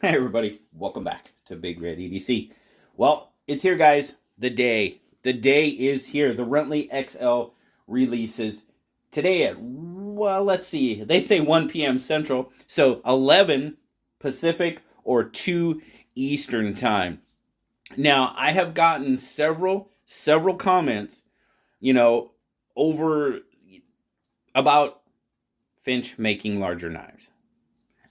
Hey everybody, welcome back to BigRedEDC. Well, it's here guys, the day. The day is here. The Runtly XL releases today at, well, let's see. They say 1 p.m. Central, so 11 Pacific or 2 Eastern time. Now, I have gotten several comments, you know, over about Finch making larger knives.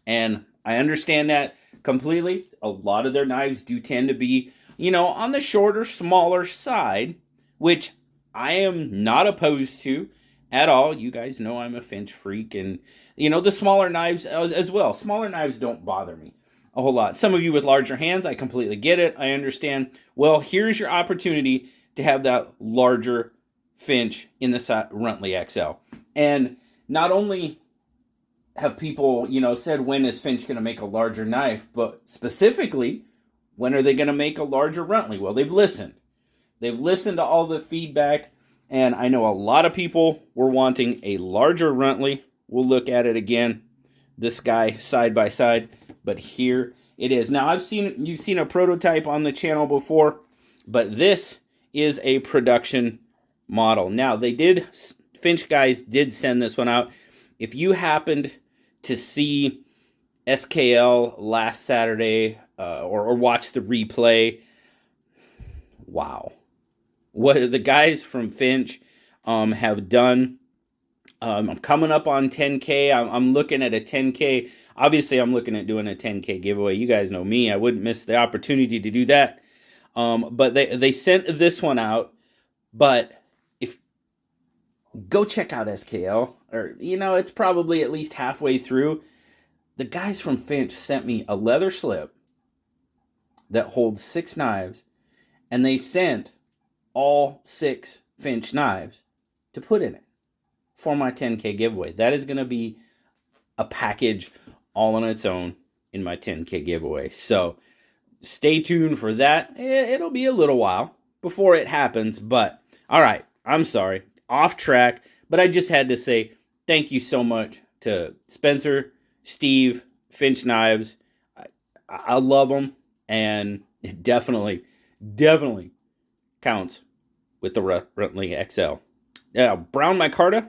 And I understand that completely. A lot of their knives do tend to be, on the shorter, smaller side, which I am not opposed to at all. You guys know I'm a Finch freak, and, the smaller knives as well. Smaller knives don't bother me a whole lot. Some of you with larger hands, I completely get it. I understand. Well, here's your opportunity to have that larger Finch in the Runtly XL. And not only have people, said, when is Finch going to make a larger knife? But specifically, when are they going to make a larger Runtly? Well, they've listened. They've listened to all the feedback, and I know a lot of people were wanting a larger Runtly. We'll look at it again, this guy side by side, but here it is. Now, you've seen a prototype on the channel before, but this is a production model. Now, Finch guys did send this one out. If you happened to see SKL last Saturday or watch the replay, wow. What the guys from Finch have done. I'm coming up on 10K. I'm looking at a 10K. Obviously, I'm looking at doing a 10K giveaway. You guys know me. I wouldn't miss the opportunity to do that. But they sent this one out. But go check out SKL, or, it's probably at least halfway through. The guys from Finch sent me a leather slip that holds 6 knives, and they sent all 6 Finch knives to put in it for my 10K giveaway. That is going to be a package all on its own in my 10K giveaway. So stay tuned for that. It'll be a little while before it happens, but all right, I'm sorry. Off track, but I just had to say thank you so much to Spencer, Steve, Finch Knives. I love them, and it definitely counts with the Runtly XL. Brown micarta,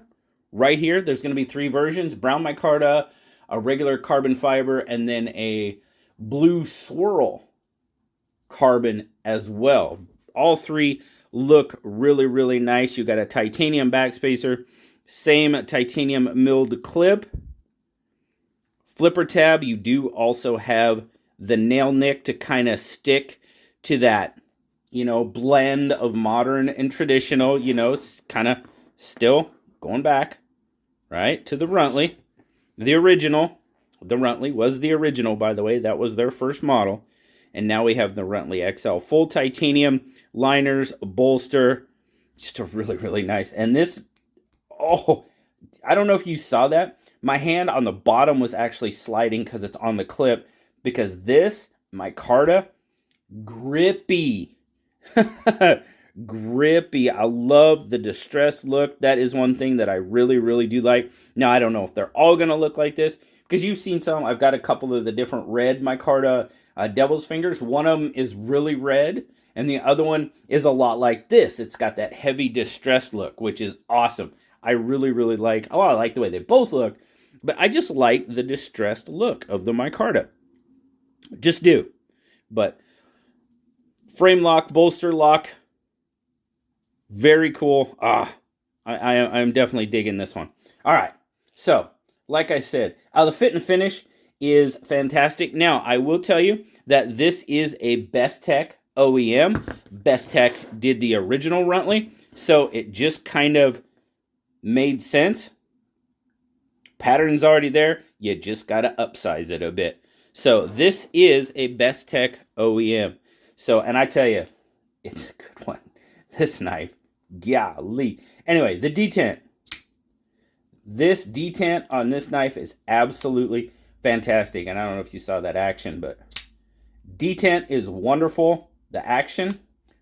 right here. There's going to be 3 versions: brown micarta, a regular carbon fiber, and then a blue swirl carbon as well. All 3 look really nice. You got a titanium backspacer, same titanium milled clip, flipper tab. You do also have the nail nick to kind of stick to that, blend of modern and traditional. It's kind of still going back, right, to the Runtly. The original. The Runtly was the original, by the way. That was their first model. And now we have the Runtly XL. Full titanium liners, bolster. Just a really nice. And this, I don't know if you saw that. My hand on the bottom was actually sliding because it's on the clip. Because this, micarta, grippy. Grippy. I love the distressed look. That is one thing that I really do like. Now, I don't know if they're all going to look like this, because you've seen some. I've got a couple of the different red micarta devil's fingers. One of them is really red, and the other one is a lot like this. It's got that heavy distressed look, which is awesome. I really like. Oh, I like the way they both look, but I just like the distressed look of the micarta. Just do. But frame lock, bolster lock, very cool. I'm definitely digging this one. All right, so like I said, the fit and finish is fantastic. Now, I will tell you that this is a Bestech OEM. Bestech did the original Runtly, so it just kind of made sense. Pattern's already there. You just got to upsize it a bit. So this is a Bestech OEM. So, and I tell you, it's a good one. This knife, golly. Anyway, the detent. This detent on this knife is absolutely fantastic. And I don't know if you saw that action, but detent is wonderful. The action,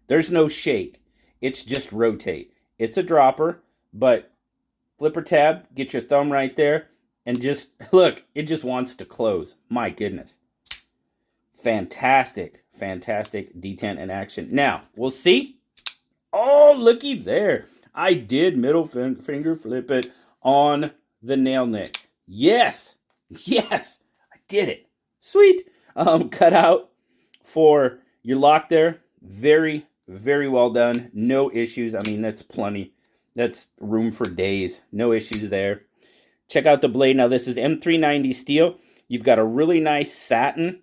there's no shake. It's just rotate. It's a dropper, but flipper tab, get your thumb right there, and just, look, it just wants to close. My goodness. Fantastic, fantastic detent in action. Now, we'll see. Oh, looky there. I did middle finger flip it on the nail nick. Yes, yes, I did it. Sweet. Cut out for your lock there. Very, very well done. No issues. I mean, that's plenty. That's room for days. No issues there. Check out the blade. Now, this is M390 steel. You've got a really nice satin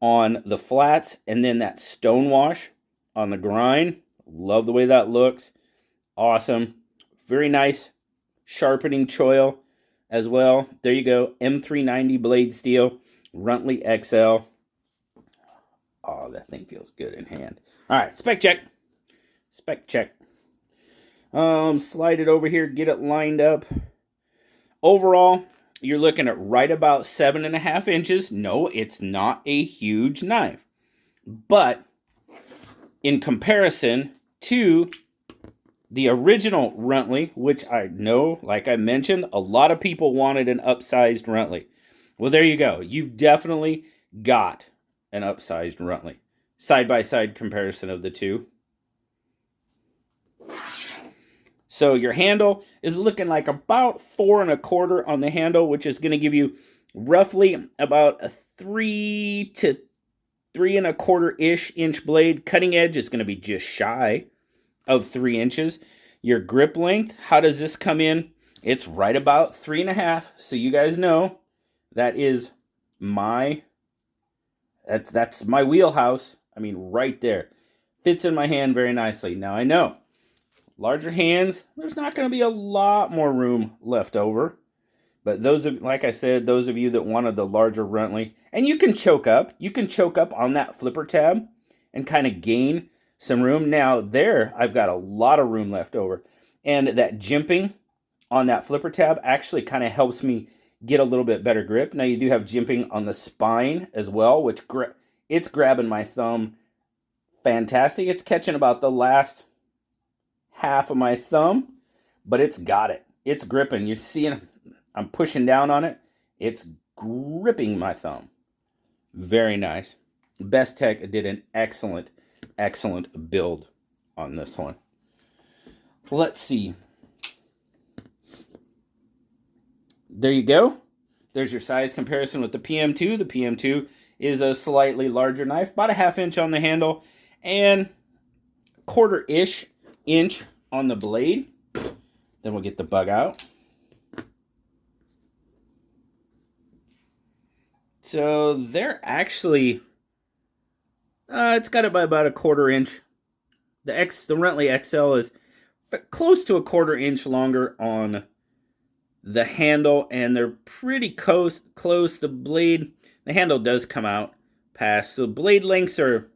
on the flats, and then that stone wash on the grind. Love the way that looks. Awesome. Very nice sharpening choil as well. There you go. M390 blade steel. Runtly XL. Oh, that thing feels good in hand. All right, spec check. Spec check. Slide it over here, get it lined up. Overall, you're looking at right about 7.5 inches. No, it's not a huge knife. But in comparison to the original Runtly, which I know, like I mentioned, a lot of people wanted an upsized Runtly. Well, there you go. You've definitely got an upsized Runtly. Side-by-side comparison of the two. So your handle is looking like about 4 1/4 on the handle, which is going to give you roughly about a 3 to 3 1/4-ish inch blade. Cutting edge is going to be just shy of 3 inches. Your grip length, how does this come in? It's right about 3.5. So you guys know that is my that's my wheelhouse. I mean, right there. Fits in my hand very nicely. Now I know, larger hands, there's not going to be a lot more room left over. But those of, like I said, those of you that wanted the larger Runtly, and you can choke up on that flipper tab and kind of gain some room. Now there, I've got a lot of room left over. And that jimping on that flipper tab actually kind of helps me get a little bit better grip. Now you do have jimping on the spine as well, which it's grabbing my thumb fantastic. It's catching about the last half of my thumb, but it's got it. It's gripping. You're seeing I'm pushing down on it. It's gripping my thumb. Very nice. Best Tech did an excellent build on this one. Let's see. There you go. There's your size comparison with the PM2. The PM2 is a slightly larger knife, about a 1/2 inch on the handle and 1/4-ish inch on the blade. Then we'll get the bug out. So they're actually, it's got it by about a 1/4 inch. The Runtly XL is close to a 1/4 inch longer on the handle, and they're pretty close. The blade, the handle does come out past. So blade lengths are,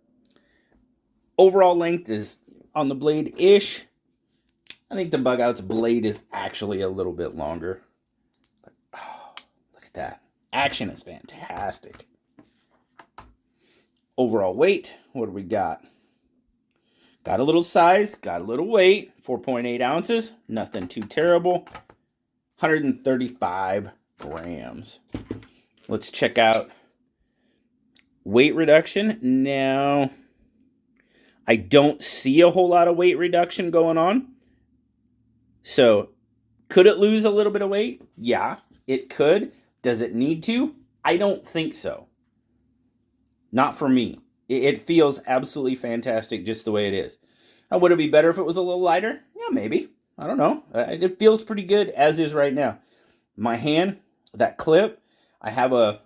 overall length is on the blade-ish. I think the bug out's blade is actually a little bit longer. But, oh, look at that. Action is fantastic. Overall weight, what do we got? Got a little size, got a little weight, 4.8 ounces, nothing too terrible. 135 grams. Let's check out weight reduction. Now, I don't see a whole lot of weight reduction going on. So, could it lose a little bit of weight? Yeah, it could. Does it need to? I don't think so. Not for me. It feels absolutely fantastic just the way it is. Now, would it be better if it was a little lighter? Yeah, maybe. I don't know. It feels pretty good as is right now. My hand, that clip, I have a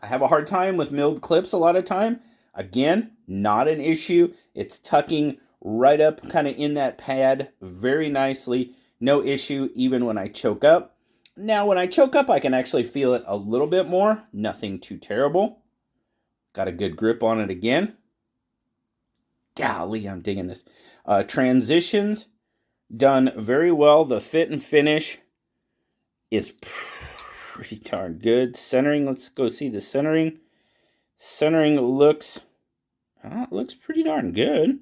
hard time with milled clips a lot of time. Again, not an issue. It's tucking right up kind of in that pad very nicely. No issue even when I choke up. Now, when I choke up, I can actually feel it a little bit more. Nothing too terrible. Got a good grip on it again. Golly, I'm digging this. Transitions, done very well. The fit and finish is pretty darn good. Centering, let's go see the centering. Centering looks pretty darn good.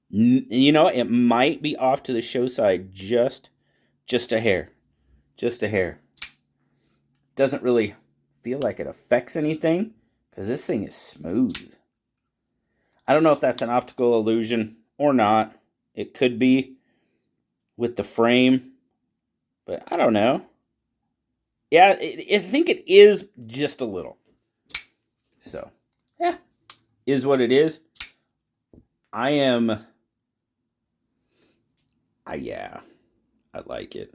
You know, it might be off to the show side just a hair. Just a hair. Doesn't really feel like it affects anything. because this thing is smooth. I don't know if that's an optical illusion or not. It could be with the frame, but I don't know. Yeah, I think it is just a little. So, yeah, is what it is. Yeah, I like it.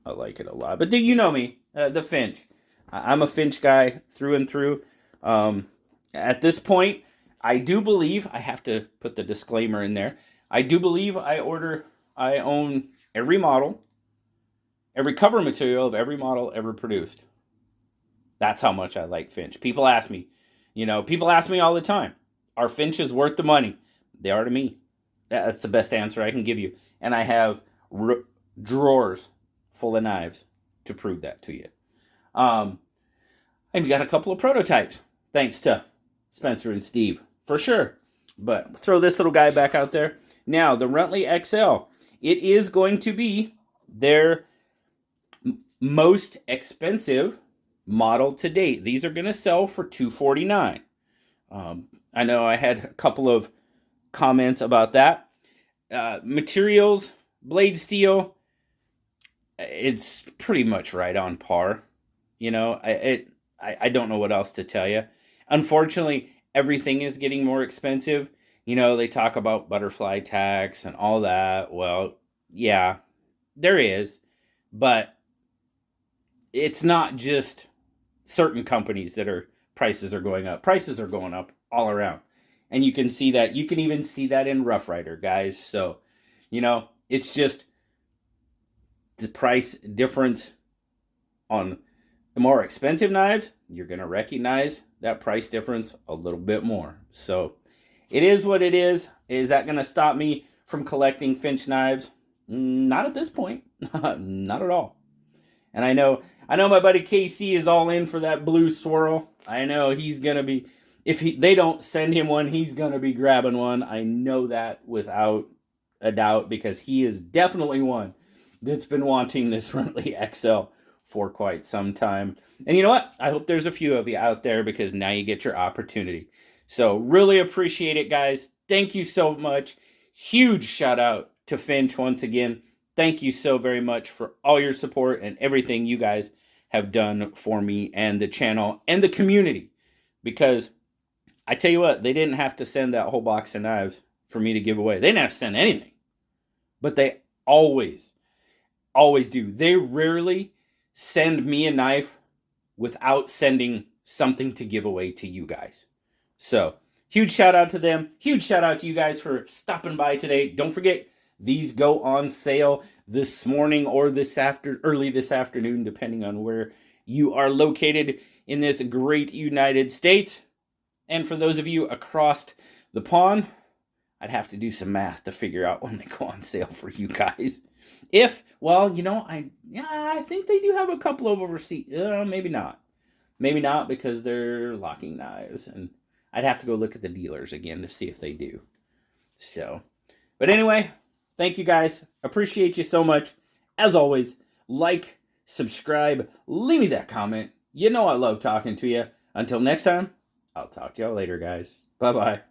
I like it a lot. But do you know me, the Finch? I'm a Finch guy through and through. At this point, I do believe, I have to put the disclaimer in there, I do believe I own every model, every cover material of every model ever produced. That's how much I like Finch. People ask me all the time, are Finches worth the money? They are to me. That's the best answer I can give you. And I have drawers full of knives to prove that to you. I've got a couple of prototypes, thanks to Spencer and Steve, for sure. But throw this little guy back out there. Now, the Runtly XL. It is going to be their most expensive model to date. These are going to sell for $249. I know I had a couple of comments about that. Materials, blade steel, it's pretty much right on par. You know, I don't know what else to tell you. Unfortunately, everything is getting more expensive. You know, they talk about butterfly tax and all that. Well, yeah, there is. But it's not just certain companies that prices are going up. Prices are going up all around. And you can see that. You can even see that in Rough Rider, guys. So, you know, it's just the price difference on the more expensive knives. You're going to recognize that price difference a little bit more. So, it is what it is. Is that going to stop me from collecting Finch knives? Not at this point. Not at all. And I know my buddy KC is all in for that blue swirl. I know he's going to be, if they don't send him one, he's going to be grabbing one. I know that without a doubt, because he is definitely one that's been wanting this Runtly XL for quite some time. And you know what? I hope there's a few of you out there, because now you get your opportunity. So really appreciate it, guys. Thank you so much. Huge shout out to Finch once again. Thank you so very much for all your support and everything you guys have done for me and the channel and the community. Because I tell you what, they didn't have to send that whole box of knives for me to give away. They didn't have to send anything. But they always do. They rarely send me a knife without sending something to give away to you guys. So, huge shout out to them. Huge shout out to you guys for stopping by today. Don't forget, these go on sale this morning or early this afternoon, depending on where you are located in this great United States. And for those of you across the pond, I'd have to do some math to figure out when they go on sale for you guys. I think they do have a couple of overseas. Maybe not. Maybe not, because they're locking knives, and I'd have to go look at the dealers again to see if they do. So, but anyway, thank you guys. Appreciate you so much. As always, like, subscribe, leave me that comment. You know I love talking to you. Until next time, I'll talk to y'all later, guys. Bye-bye.